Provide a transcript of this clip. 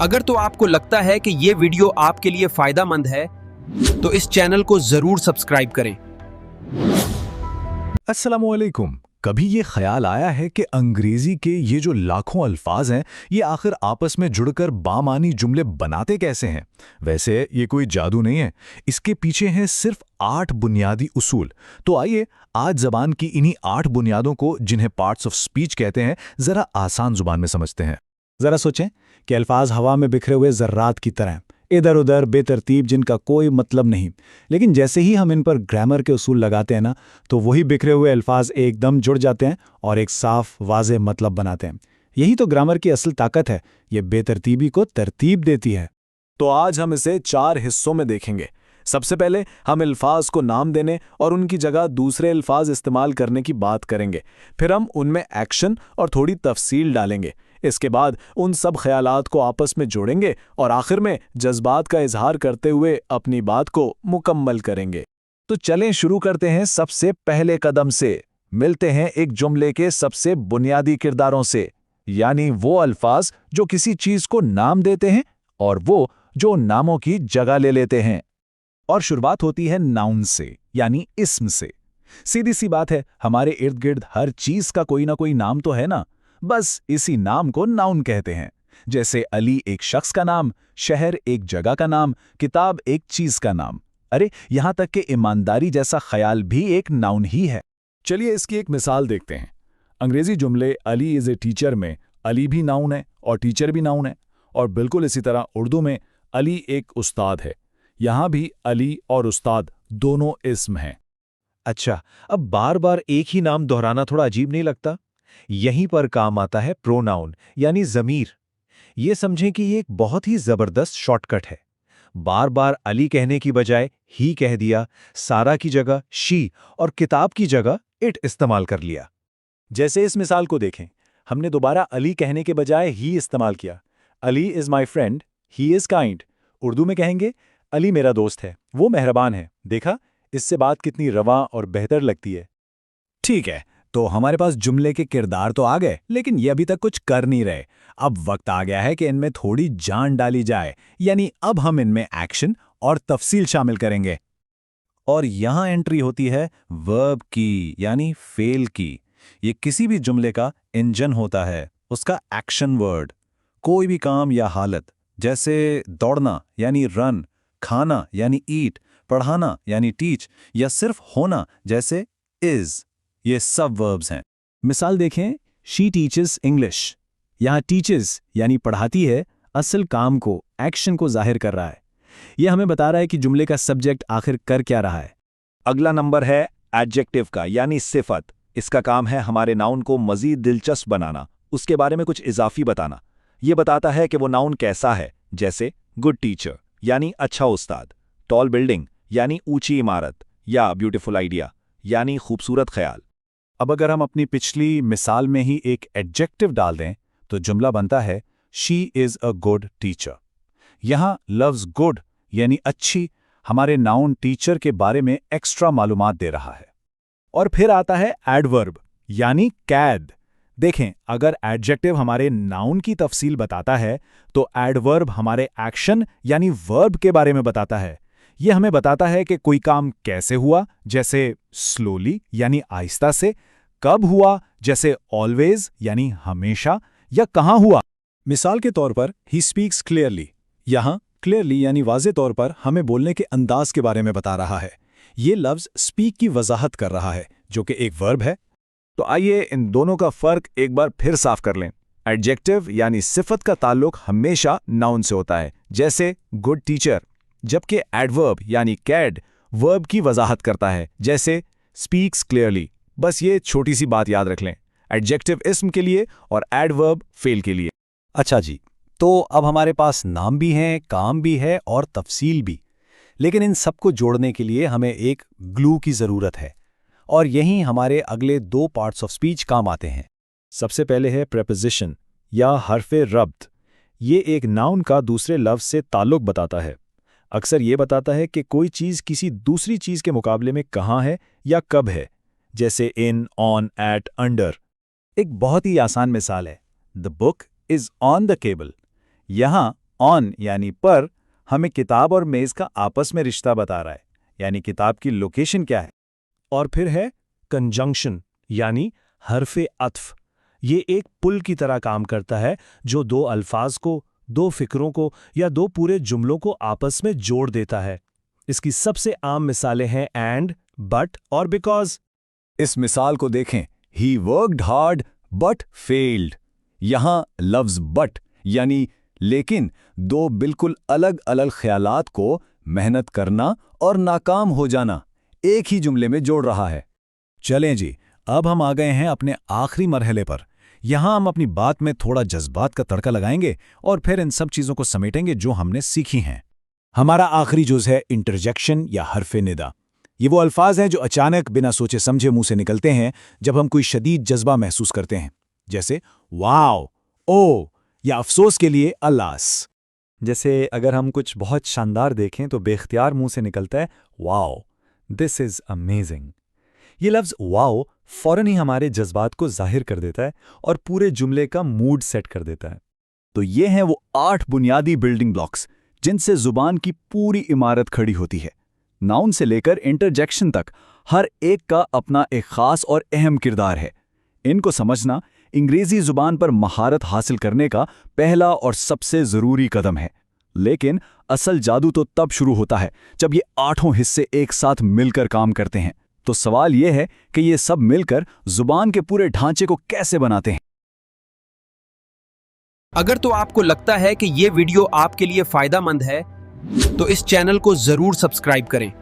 अगर तो आपको लगता है कि ये वीडियो आपके लिए फायदा मंद है तो इस चैनल को जरूर सब्सक्राइब करें। अस्सलामुअलैकुम। कभी ये ख्याल आया है कि अंग्रेजी के ये जो लाखों अल्फाज हैं ये आखिर आपस में जुड़कर बामानी जुमले बनाते कैसे हैं? वैसे ये कोई जादू नहीं है, इसके पीछे हैं सिर्फ 8 बुनियादी उसूल। तो आइए आज ज़बान की इन्हीं 8 बुनियादों को, जिन्हें पार्ट्स ऑफ स्पीच कहते हैं, ज़रा आसान ज़ुबान में समझते हैं। ज़रा सोचें कि अल्फाज हवा में बिखरे हुए ज़र्रात की तरह, इधर उधर बेतरतीब, जिनका कोई मतलब नहीं। लेकिन जैसे ही हम इन पर ग्रामर के उसूल लगाते हैं ना, तो वही बिखरे हुए अल्फाज एकदम जुड़ जाते हैं और एक साफ वाज़ेह मतलब बनाते हैं। यही तो ग्रामर की असल ताकत है, ये बेतरतीबी को तरतीब देती है। तो आज हम इसे 4 हिस्सों में देखेंगे। सबसे पहले हम अल्फाज को नाम देने और उनकी जगह दूसरे अल्फाज इस्तेमाल करने की बात करेंगे। फिर हम उनमें एक्शन और थोड़ी तफसील डालेंगे। इसके बाद उन सब ख्यालात को आपस में जोड़ेंगे और आखिर में जज्बात का इजहार करते हुए अपनी बात को मुकम्मल करेंगे। तो चलें शुरू करते हैं सबसे पहले कदम से। मिलते हैं एक जुमले के सबसे बुनियादी किरदारों से, यानी वो अल्फाज जो किसी चीज को नाम देते हैं और वो जो नामों की जगह ले लेते हैं। और शुरुआत होती है नाउन से, यानी इस्म से। सीधी सी बात है, हमारे इर्द गिर्द हर चीज का कोई ना कोई नाम तो है ना, बस इसी नाम को नाउन कहते हैं। जैसे अली एक शख्स का नाम, शहर एक जगह का नाम, किताब एक चीज का नाम। अरे यहां तक कि ईमानदारी जैसा ख्याल भी एक नाउन ही है। चलिए इसकी एक मिसाल देखते हैं। अंग्रेजी जुमले अली इज ए टीचर में अली भी नाउन है और टीचर भी नाउन है, और बिल्कुल इसी तरह उर्दू में अली एक उस्ताद है, यहां भी अली और उस्ताद दोनों इस्म हैं। अच्छा, अब बार बार एक ही नाम दोहराना थोड़ा अजीब नहीं लगता? यहीं पर काम आता है प्रोनाउन, यानी ज़मीर। ये समझें कि ये एक बहुत ही ज़बरदस्त शॉर्टकट है। बार बार अली कहने की बजाय ही कह दिया, सारा की जगह शी और किताब की जगह इट इस्तेमाल कर लिया। जैसे इस मिसाल को देखें, हमने दोबारा अली कहने के बजाय ही इस्तेमाल किया। Ali is my friend, he is kind. Urdu में कहेंगे अली मेरा दोस्त है, वो मेहरबान है। देखा, इससे बात कितनी रवां और बेहतर लगती है। ठीक है, तो हमारे पास जुमले के किरदार तो आ गए, लेकिन ये अभी तक कुछ कर नहीं रहे। अब वक्त आ गया है कि इनमें थोड़ी जान डाली जाए, यानी अब हम इनमें एक्शन और तफसील शामिल करेंगे। और यहां एंट्री होती है वर्ब की, यानी फेल की। ये किसी भी जुमले का इंजन होता है, उसका एक्शन वर्ड। कोई भी काम या हालत, जैसे दौड़ना यानी रन, खाना यानी ईट, पढ़ाना यानी टीच, या सिर्फ होना जैसे इज, ये सब वर्ब्स हैं। मिसाल देखें, शी टीचेस इंग्लिश। यहाँ टीचेस यानी पढ़ाती है, असल काम को, एक्शन को जाहिर कर रहा है। यह हमें बता रहा है कि जुमले का सब्जेक्ट आखिर कर क्या रहा है। अगला नंबर है एडजेक्टिव का, यानी सिफत। इसका काम है हमारे नाउन को मजीद दिलचस्प बनाना, उसके बारे में कुछ इजाफी बताना। ये बताता है कि वो नाउन कैसा है, जैसे गुड टीचर यानी अच्छा उस्ताद, टॉल बिल्डिंग यानी ऊंची इमारत, या ब्यूटीफुल आइडिया यानी खूबसूरत ख्याल। अब अगर हम अपनी पिछली मिसाल में ही एक एडजेक्टिव डाल दें तो जुमला बनता है she is a good teacher. यहाँ लफ्ज़ गुड यानी अच्छी हमारे नाउन टीचर के बारे में एक्स्ट्रा मालूमात दे रहा है। और फिर आता है एडवर्ब, यानी कैद। देखें, अगर एडजेक्टिव हमारे नाउन की तफसील बताता है तो एडवर्ब हमारे एक्शन यानी वर्ब के बारे में बताता है। यह हमें बताता है कि कोई काम कैसे हुआ, जैसे स्लोली यानी आहिस्ता से, कब हुआ, जैसे ऑलवेज यानी हमेशा, या कहाँ हुआ। मिसाल के तौर पर ही स्पीक्स क्लियरली। यहाँ क्लियरली यानी वाज़े तौर पर हमें बोलने के अंदाज के बारे में बता रहा है। ये लफ्ज़ स्पीक की वजाहत कर रहा है, जो कि एक वर्ब है। तो आइए इन दोनों का फर्क एक बार फिर साफ कर लें। एडजेक्टिव यानी सिफत का ताल्लुक हमेशा नाउन से होता है, जैसे गुड टीचर, जबकि एडवर्ब यानी कैड वर्ब की वजाहत करता है, जैसे स्पीक्स क्लियरली। बस ये छोटी सी बात याद रख लें, एडजेक्टिव इस्म के लिए और एडवर्ब फेल के लिए। अच्छा जी, तो अब हमारे पास नाम भी हैं, काम भी है और तफसील भी। लेकिन इन सबको जोड़ने के लिए हमें एक ग्लू की ज़रूरत है, और यहीं हमारे अगले 2 पार्ट्स ऑफ स्पीच काम आते हैं। सबसे पहले है प्रेपोजिशन या हर्फ़े रब्त। ये एक नाउन का दूसरे लफ्ज़ से ताल्लुक बताता है। अक्सर ये बताता है कि कोई चीज़ किसी दूसरी चीज़ के मुकाबले में कहाँ है या कब है, जैसे इन, ऑन, एट, अंडर। एक बहुत ही आसान मिसाल है, the book is on the cable. यहाँ ऑन यानी पर हमें किताब और मेज का आपस में रिश्ता बता रहा है, यानी किताब की लोकेशन क्या है। और फिर है कंजंक्शन यानी हरफे अत्फ। ये एक पुल की तरह काम करता है जो दो अल्फाज को, दो फिक्रों को या दो पूरे जुमलों को आपस में जोड़ देता है। इसकी सबसे आम मिसालें हैं एंड, बट और बिकॉज। इस मिसाल को देखें, he worked hard but failed. यहां लफ्ज बट यानी लेकिन दो बिल्कुल अलग अलग ख्यालात को मेहनत करना और नाकाम हो जाना एक ही जुमले में जोड़ रहा है। चलें जी, अब हम आ गए हैं अपने आखिरी मरहले पर। यहां हम अपनी बात में थोड़ा जज्बात का तड़का लगाएंगे और फिर इन सब चीजों को समेटेंगे जो हमने सीखी हैं। हमारा आखिरी जुज़ है इंटरजेक्शन या हरफे निदा। ये वो अल्फाज हैं जो अचानक बिना सोचे समझे मुंह से निकलते हैं जब हम कोई शदीद जज्बा महसूस करते हैं, जैसे वाओ, ओ या अफसोस के लिए अल्लास। जैसे अगर हम कुछ बहुत शानदार देखें तो बेख्तियार मुंह से निकलता है वाओ, दिस इज अमेजिंग। ये लफ्ज़ वाओ फौरन ही हमारे जज्बात को जाहिर कर देता है और पूरे जुमले का मूड सेट कर देता है। तो ये हैं वो 8 बुनियादी बिल्डिंग ब्लॉक्स जिनसे जुबान की पूरी इमारत खड़ी होती है। नाउन से लेकर इंटरजेक्शन तक हर एक का अपना एक खास और अहम किरदार है। इनको समझना अंग्रेजी जुबान पर महारत हासिल करने का पहला और सबसे ज़रूरी कदम है। लेकिन असल जादू तो तब शुरू होता है जब ये 8 हिस्से एक साथ मिलकर काम करते हैं। तो सवाल ये है कि ये सब मिलकर जुबान के पूरे ढांचे को कैसे बनाते हैं। अगर तो आपको लगता है कि ये वीडियो आपके लिए फायदेमंद है तो इस चैनल को जरूर सब्सक्राइब करें।